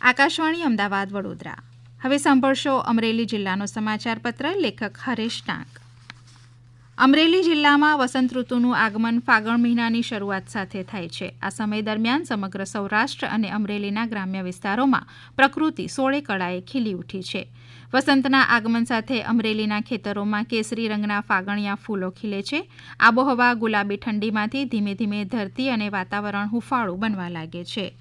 આકાશવાણી અમદાવાદ વડોદરા. હવે સાંભળશો અમરેલી જિલ્લાનો સમાચાર પત્ર. લેખક હરેશ ટાંક. અમરેલી જિલ્લામાં વસંત ઋતુનું આગમન ફાગણ મહિનાની શરૂઆત સાથે થાય છે. આ સમય દરમિયાન સમગ્ર સૌરાષ્ટ્ર અને અમરેલીના ગ્રામ્ય વિસ્તારોમાં પ્રકૃતિ સોળે કળાએ ખીલી ઉઠી છે. વસંતના આગમન સાથે અમરેલીના ખેતરોમાં કેસરી રંગના ફાગણિયા ફૂલો ખીલે છે. આબોહવા ગુલાબી ઠંડીમાંથી ધીમે ધીમે ધરતી અને વાતાવરણ હુંફાળું બનવા લાગે છે.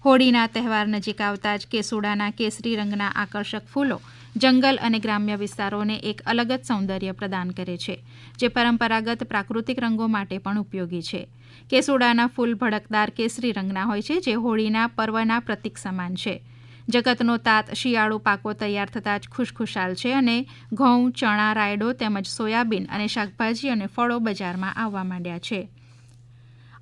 હોળીના તહેવાર નજીક આવતા જ કેસુડાના કેસરી રંગના આકર્ષક ફૂલો જંગલ અને ગ્રામ્ય વિસ્તારોને એક અલગ જ સૌંદર્ય પ્રદાન કરે છે, જે પરંપરાગત પ્રાકૃતિક રંગો માટે પણ ઉપયોગી છે. કેસુડાના ફૂલ ભડકદાર કેસરી રંગના હોય છે, જે હોળીના પર્વના પ્રતીક સમાન છે. જગતનો તાત શિયાળુ પાકો તૈયાર થતાં જ ખુશખુશાલ છે અને ઘઉં, ચણા, રાયડો તેમજ સોયાબીન અને શાકભાજી અને ફળો બજારમાં આવવા માંડ્યા છે.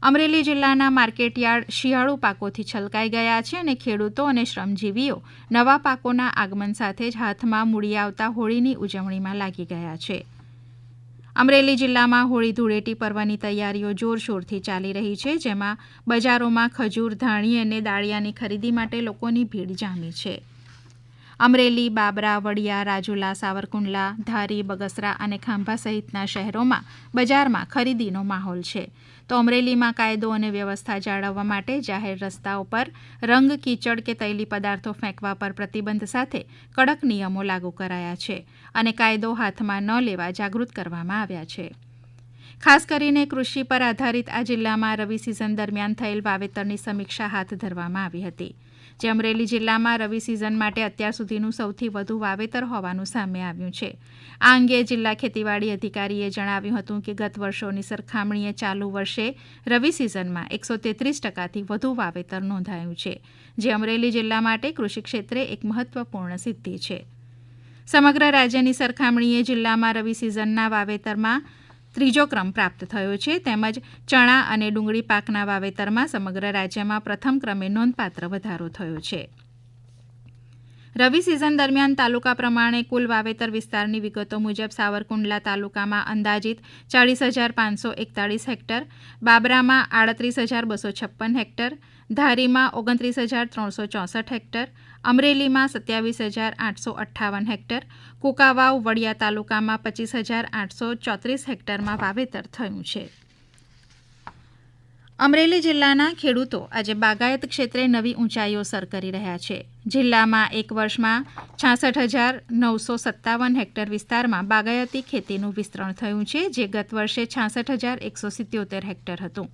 અમરેલી જિલ્લાના માર્કેટયાર્ડ શિયાળુ પાકોથી છલકાઈ ગયા છે અને ખેડૂતો અને શ્રમજીવીઓ નવા પાકોના આગમન સાથે જ હાથમાં મૂડી આવતા હોળીની ઉજવણીમાં લાગી ગયા છે. અમરેલી જિલ્લામાં હોળી ધૂળેટી પર્વની તૈયારીઓ જોરશોરથી ચાલી રહી છે, જેમાં બજારોમાં ખજૂર, ધાણી અને દાળિયાની ખરીદી માટે લોકોની ભીડ જામી છે. અમરેલી, બાબરા, વડિયા, રાજુલા, સાવરકુંડલા, ધારી, બગસરા અને ખાંભા સહિતના શહેરોમાં બજારમાં ખરીદીનો માહોલ છે. તો અમરેલીમાં કાયદો અને વ્યવસ્થા જાળવવા માટે જાહેર રસ્તાઓ પર રંગ, કીચડ કે તૈલી પદાર્થો ફેંકવા પર પ્રતિબંધ સાથે કડક નિયમો લાગુ કરાયા છે અને કાયદો હાથમાં ન લેવા જાગૃત કરવામાં આવ્યા છે. ખાસ કરીને કૃષિ પર આધારિત આ જિલ્લામાં રવિ સિઝન દરમિયાન થયેલ વાવેતરની સમીક્ષા હાથ ધરવામાં આવી હતી, જે અમરેલી જિલ્લામાં રવિ સિઝન માટે અત્યાર સુધીનું સૌથી વધુ વાવેતર હોવાનું સામે આવ્યું છે. આ અંગે જિલ્લા ખેતીવાડી અધિકારીએ જણાવ્યું હતું કે ગત વર્ષોની સરખામણીએ ચાલુ વર્ષે રવિ સિઝનમાં 133% વધુ વાવેતર નોંધાયું છે, જે અમરેલી જિલ્લા માટે કૃષિ ક્ષેત્રે એક મહત્વપૂર્ણ સિદ્ધિ છે. સમગ્ર રાજ્યની સરખામણીએ જિલ્લામાં રવિ સિઝનના વાવેતરમાં ત્રીજો ક્રમ પ્રાપ્ત થયો છે, તેમજ ચણા અને ડુંગળી પાકના વાવેતરમાં સમગ્ર રાજ્યમાં પ્રથમ ક્રમે નોંધપાત્ર વધારો થયો છે. રવિ સિઝન દરમિયાન તાલુકા પ્રમાણે કુલ વાવેતર વિસ્તારની વિગતો મુજબ સાવરકુંડલા તાલુકામાં અંદાજિત 40,541 હેક્ટર, બાબરામાં 38,256 હેક્ટર, ધારીમાં 29,364 હેક્ટર, અમરેલીમાં 27,858 હેક્ટર, કુકાવાવ, વડિયા તાલુકામાં 25,834 હેક્ટરમાં વાવેતર થયું છે. અમરેલી જિલ્લાના ખેડૂતો આજે બાગાયત ક્ષેત્રે નવી ઊંચાઈઓ સર કરી રહ્યા છે. જિલ્લામાં એક વર્ષમાં 66,957 હેક્ટર વિસ્તારમાં બાગાયતી ખેતીનું વિસ્તરણ થયું છે, જે ગત વર્ષે 66,177 હેક્ટર હતું.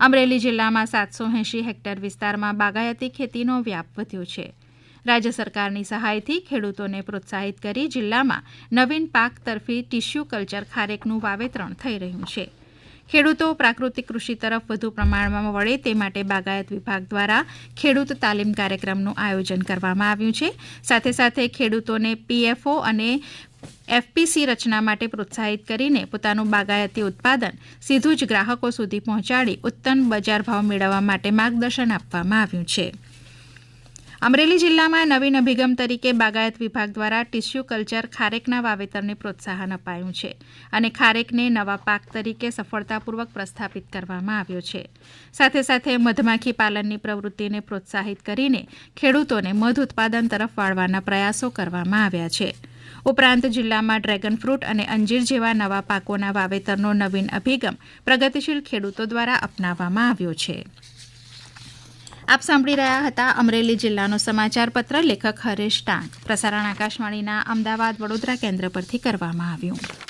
અમરેલી જિલ્લામાં 780 હેક્ટર વિસ્તારમાં બાગાયતી ખેતીનો વ્યાપ વધ્યો છે. રાજ્ય સરકારની સહાયથી ખેડૂતોને પ્રોત્સાહિત કરી જિલ્લામાં નવીન પાક તરફી ટિશ્યુ કલ્ચર ખારેકનું વાવેતરણ થઈ રહ્યું છે. ખેડૂતો પ્રાકૃતિક કૃષિ તરફ વધુ પ્રમાણમાં વળે તે માટે બાગાયત વિભાગ દ્વારા ખેડૂત તાલીમ કાર્યક્રમનું આયોજન કરવામાં આવ્યું છે. સાથે સાથે ખેડૂતોને પીએફઓ અને એફપીસી રચના માટે પ્રોત્સાહિત કરીને પોતાનું બાગાયતી ઉત્પાદન સીધું જ ગ્રાહકો સુધી પહોંચાડી ઉત્તમ બજાર ભાવ મેળવવા માટે માર્ગદર્શન આપવામાં આવ્યું છે. અમરેલી જિલ્લામાં નવીન અભિગમ તરીકે બાગાયત વિભાગ દ્વારા ટિશ્યુ કલ્ચર ખારેકના વાવેતરને પ્રોત્સાહન અપાયું છે અને ખારેકને નવા પાક તરીકે સફળતાપૂર્વક પ્રસ્થાપિત કરવામાં આવ્યો છે. સાથે સાથે મધમાખી પાલનની પ્રવૃત્તિને પ્રોત્સાહિત કરીને ખેડૂતોને મધ ઉત્પાદન તરફ વાળવાના પ્રયાસો કરવામાં આવ્યા છે. ઉપરાંત જિલ્લામાં ડ્રેગન ફ્રૂટ અને અંજીર જેવા નવા પાકોના વાવેતરનો નવીન અભિગમ પ્રગતિશીલ ખેડૂતો દ્વારા અપનાવવામાં આવ્યો છે. આપ સાંભળી રહ્યા હતા અમરેલી જિલ્લાનો સમાચાર પત્ર. લેખક હરેશ ટાંક. પ્રસારણ આકાશવાણીના અમદાવાદ વડોદરા કેન્દ્ર પરથી કરવામાં આવ્યું.